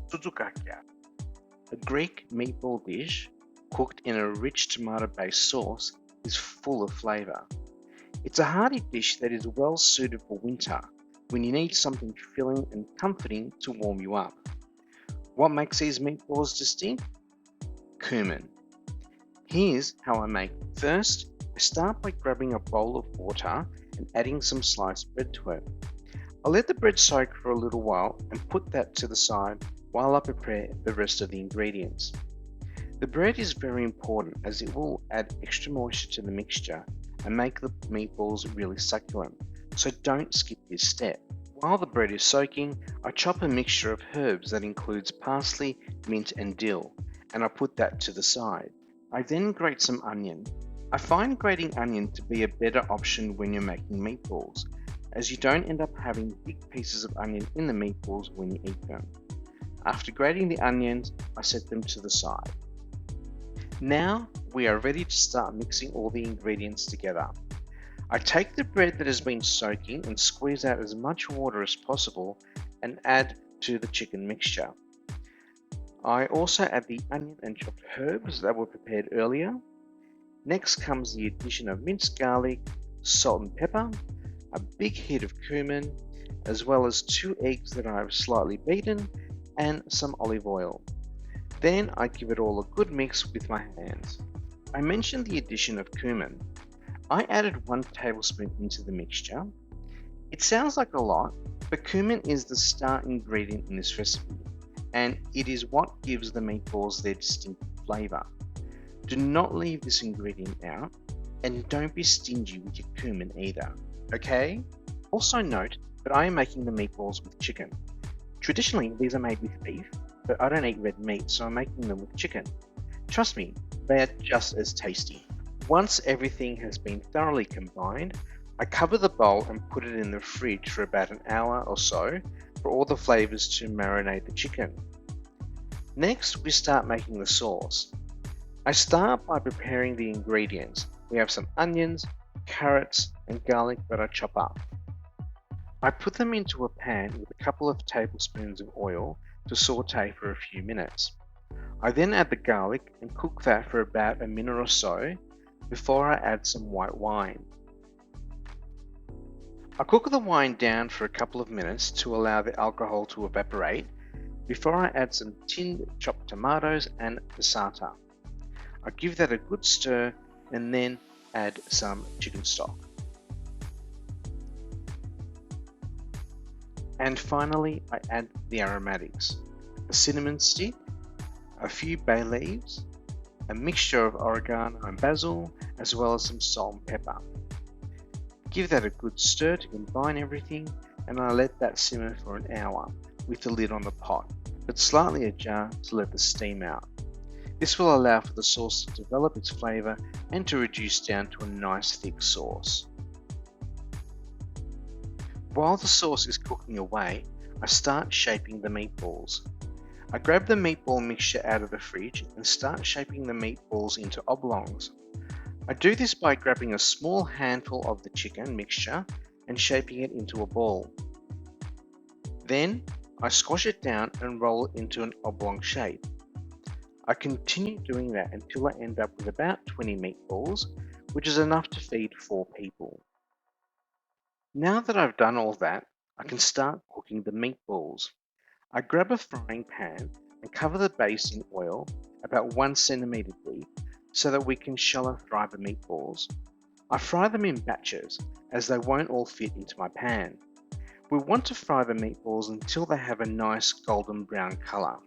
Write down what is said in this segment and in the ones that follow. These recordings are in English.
Suzukakia, a Greek meatball dish cooked in a rich tomato-based sauce, is full of flavor. It's a hearty dish that is well suited for winter when you need something filling and comforting to warm you up. What makes these meatballs distinct? Cumin. Here's how I make it. First, I start by grabbing a bowl of water and adding some sliced bread to it. I let the bread soak for a little while and put that to the side while I prepare the rest of the ingredients. The bread is very important as it will add extra moisture to the mixture and make the meatballs really succulent, so don't skip this step. While the bread is soaking, I chop a mixture of herbs that includes parsley, mint and dill, and I put that to the side. I then grate some onion. I find grating onion to be a better option when you're making meatballs, as you don't end up having big pieces of onion in the meatballs when you eat them. After grating the onions, I set them to the side. Now we are ready to start mixing all the ingredients together. I take the bread that has been soaking and squeeze out as much water as possible and add to the chicken mixture. I also add the onion and chopped herbs that were prepared earlier. Next comes the addition of minced garlic, salt and pepper, a big hit of cumin, as well as 2 eggs that I have slightly beaten, and some olive oil. Then I give it all a good mix with my hands. I mentioned the addition of cumin. I added 1 tablespoon into the mixture. It sounds like a lot, but cumin is the star ingredient in this recipe, and it is what gives the meatballs their distinctive flavor. Do not leave this ingredient out, and don't be stingy with your cumin either, okay? Also note that I am making the meatballs with chicken. Traditionally, these are made with beef, but I don't eat red meat, so I'm making them with chicken. Trust me, they are just as tasty. Once everything has been thoroughly combined, I cover the bowl and put it in the fridge for about an hour or so for all the flavors to marinate the chicken. Next, we start making the sauce. I start by preparing the ingredients. We have some onions, carrots, and garlic that I chop up. I put them into a pan with a couple of tablespoons of oil to saute for a few minutes. I then add the garlic and cook that for about a minute or so before I add some white wine. I cook the wine down for a couple of minutes to allow the alcohol to evaporate before I add some tinned chopped tomatoes and passata. I give that a good stir and then add some chicken stock. And finally, I add the aromatics: a cinnamon stick, a few bay leaves, a mixture of oregano and basil, as well as some salt and pepper. Give that a good stir to combine everything, and I let that simmer for an hour with the lid on the pot, but slightly ajar to let the steam out. This will allow for the sauce to develop its flavor and to reduce down to a nice thick sauce. While the sauce is cooking away, I start shaping the meatballs. I grab the meatball mixture out of the fridge and start shaping the meatballs into oblongs. I do this by grabbing a small handful of the chicken mixture and shaping it into a ball. Then I squash it down and roll it into an oblong shape. I continue doing that until I end up with about 20 meatballs, which is enough to feed 4 people. Now that I've done all that, I can start cooking the meatballs. I grab a frying pan and cover the base in oil about 1 centimeter deep so that we can shallow fry the meatballs. I fry them in batches as they won't all fit into my pan. We want to fry the meatballs until they have a nice golden brown color.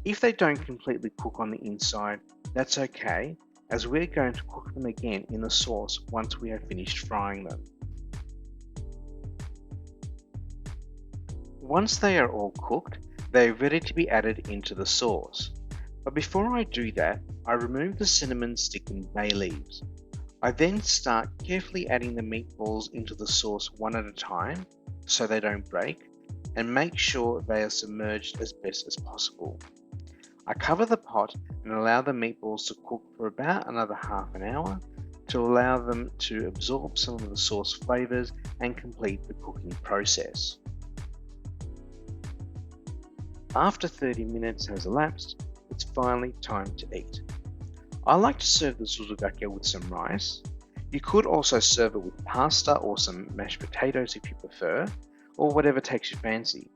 If they don't completely cook on the inside, that's okay, as we're going to cook them again in the sauce once we have finished frying them. Once they are all cooked, they are ready to be added into the sauce. But before I do that, I remove the cinnamon stick and bay leaves. I then start carefully adding the meatballs into the sauce one at a time so they don't break, and make sure they are submerged as best as possible. I cover the pot and allow the meatballs to cook for about another half an hour to allow them to absorb some of the sauce flavors and complete the cooking process. After 30 minutes has elapsed, it's finally time to eat. I like to serve the zuzugake with some rice. You could also serve it with pasta or some mashed potatoes if you prefer, or whatever takes your fancy.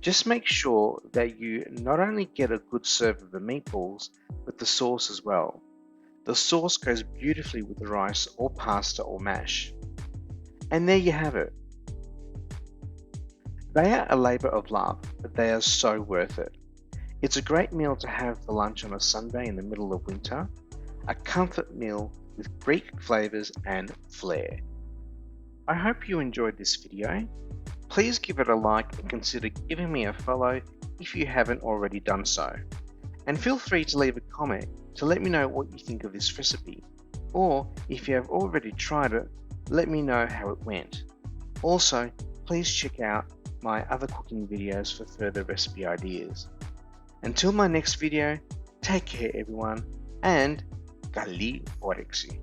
Just make sure that you not only get a good serve of the meatballs, but the sauce as well. The sauce goes beautifully with the rice or pasta or mash. And there you have it. They are a labour of love, but they are so worth it. It's a great meal to have for lunch on a Sunday in the middle of winter, a comfort meal with Greek flavours and flair. I hope you enjoyed this video. Please give it a like and consider giving me a follow if you haven't already done so. And feel free to leave a comment to let me know what you think of this recipe. Or if you have already tried it, let me know how it went. Also, please check out my other cooking videos for further recipe ideas. Until my next video, take care everyone, and Kali Orexi.